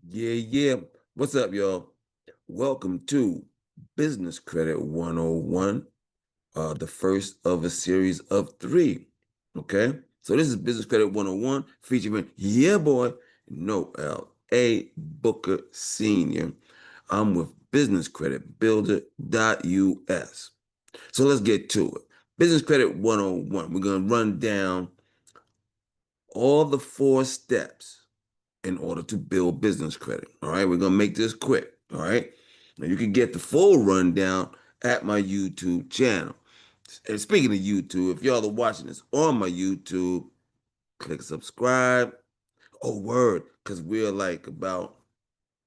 Yeah. What's up, y'all? Welcome to Business Credit 101, the first of a series of three. Okay? So this is Business Credit 101 featuring, yeah, boy, Noel A. Booker Sr. I'm with Business Credit Builder.us. So let's get to it. Business Credit 101. We're going to run down all the four steps in order to build business credit. All right, we're gonna make this quick. All right, now you can get the full rundown at my YouTube channel. And speaking of YouTube, if y'all are watching this on my YouTube, click subscribe. Oh, word, because we're like about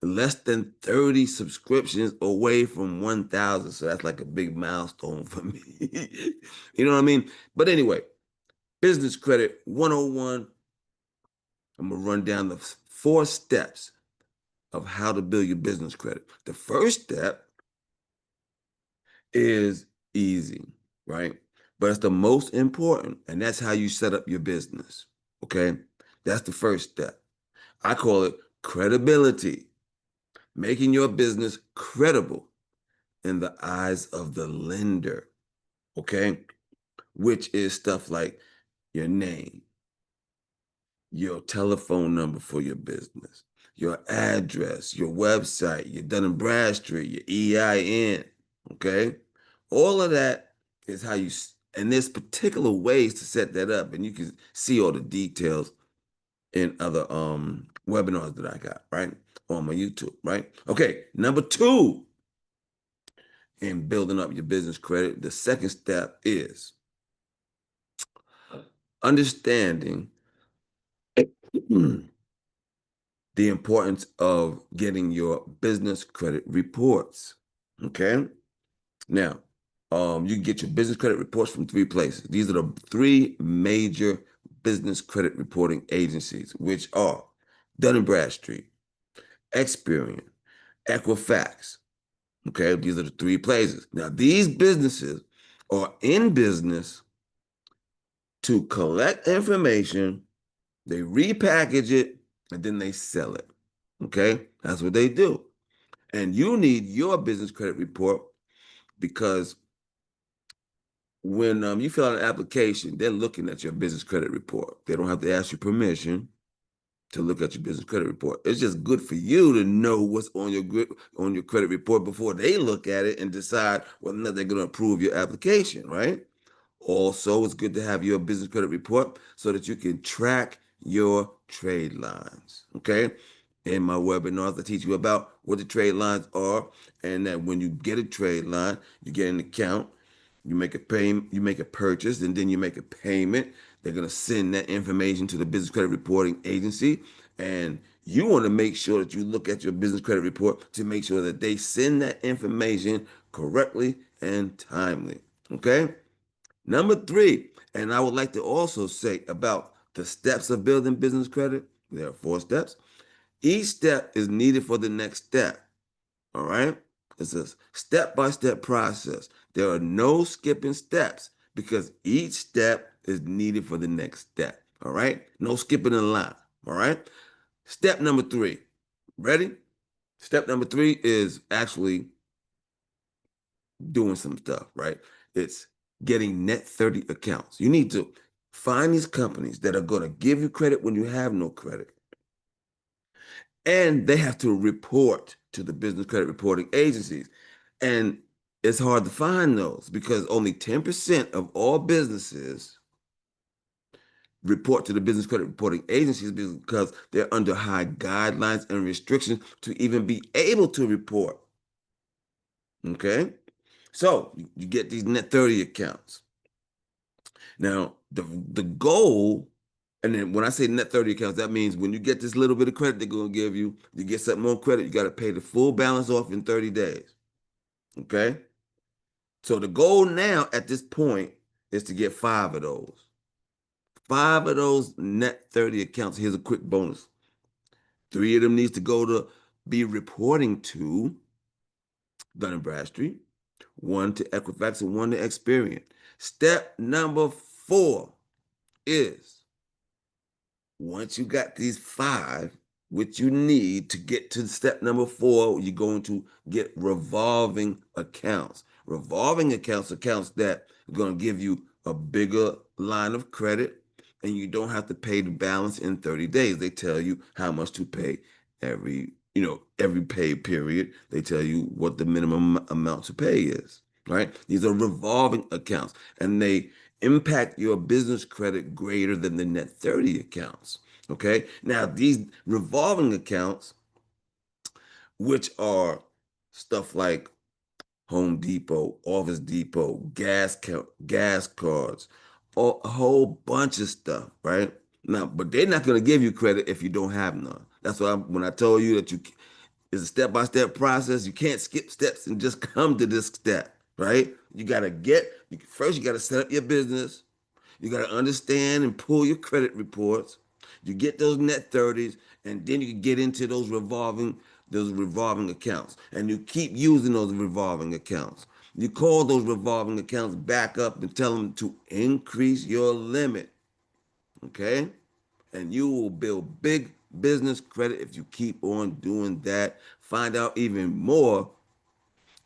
less than 30 subscriptions away from 1,000. So that's like a big milestone for me. You know what I mean? But anyway, Business Credit 101. I'm gonna run down the four steps of how to build your business credit. The first step is easy, right? But it's the most important, and that's how you set up your business. Okay. That's the first step. I call it credibility, making your business credible in the eyes of the lender. Okay. Which is stuff like your name, your telephone number for your business, your address, your website, your Dun and Bradstreet, your EIN, okay? All of that is how you, and there's particular ways to set that up, and you can see all the details in other webinars that I got, right? On my YouTube, right? Okay, number two in building up your business credit, the second step is understanding the importance of getting your business credit reports. Okay. Now, you can get your business credit reports from three places. These are the three major business credit reporting agencies, which are Dun and Bradstreet, Experian, Equifax. Okay, these are the three places. Now, these businesses are in business to collect information, they repackage it, and then they sell it. Okay, that's what they do. And you need your business credit report because when you fill out an application, they're looking at your business credit report. They don't have to ask you permission to look at your business credit report. It's just good for you to know what's on your credit report before they look at it and decide whether or not they're going to approve your application, right? Also, it's good to have your business credit report so that you can track your trade lines. Okay. In my webinars, I teach you about what the trade lines are, and that when you get a trade line, you get an account, you make a payment, you make a purchase, and then you make a payment. They're gonna send that information to the business credit reporting agency, and you want to make sure that you look at your business credit report to make sure that they send that information correctly and timely. Okay. Number three, and I would like to also say about the steps of building business credit. There are four steps. Each step is needed for the next step. All right. It's a step-by-step process. There are no skipping steps because each step is needed for the next step. All right. No skipping in line. All right. Step number three. Ready? Step number three is actually doing some stuff, right? It's getting net 30 accounts. You need to find these companies that are going to give you credit when you have no credit. And they have to report to the business credit reporting agencies. And it's hard to find those because only 10% of all businesses report to the business credit reporting agencies because they're under high guidelines and restrictions to even be able to report. Okay? So you get these net 30 accounts. Now, the goal, and then when I say net 30 accounts, that means when you get this little bit of credit they're going to give you, you get something more credit, you got to pay the full balance off in 30 days. Okay? So the goal now at this point is to get five of those. Five of those net 30 accounts. Here's a quick bonus. Three of them needs to go to be reporting to Dun& Bradstreet, one to Equifax, and one to Experian. Step number four is once you got these five, which you need to get to step number 4. You're going to get revolving accounts. Revolving accounts that are going to give you a bigger line of credit, and you don't have to pay the balance in 30 days. They tell you how much to pay every pay period. They tell you what the minimum amount to pay is, right? These are revolving accounts, and they impact your business credit greater than the net 30 accounts. Okay. Now, these revolving accounts, which are stuff like Home Depot, Office Depot, gas cards, a whole bunch of stuff, right? Now, but they're not going to give you credit if you don't have none. That's why when I told you that it's a step-by-step process. You can't skip steps and just come to this step, right? You got to first you got to set up your business. You got to understand and pull your credit reports. You get those net 30s, and then you can get into those revolving accounts. And you keep using those revolving accounts. You call those revolving accounts back up and tell them to increase your limit. Okay? And you will build big business credit if you keep on doing that. Find out even more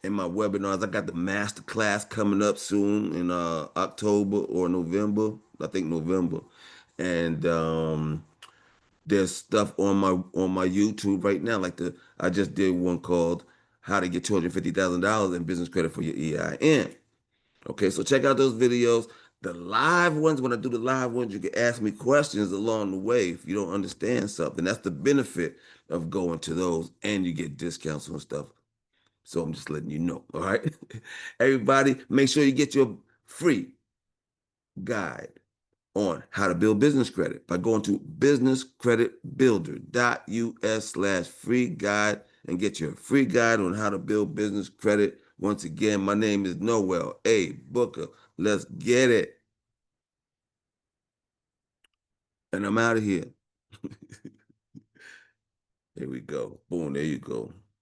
in my webinars. I got the master class coming up soon in October or November. I think November. And there's stuff on my YouTube right now. I just did one called "How to Get $250,000 in Business Credit for Your EIN." Okay, so check out those videos. The live ones, when I do the live ones, you can ask me questions along the way if you don't understand something. That's the benefit of going to those, and you get discounts on stuff. So I'm just letting you know. All right. Everybody, make sure you get your free guide on how to build business credit by going to businesscreditbuilder.us/free guide and get your free guide on how to build business credit. Once again, my name is Noel A. Booker. Let's get it. And I'm out of here. Here we go. Boom, there you go.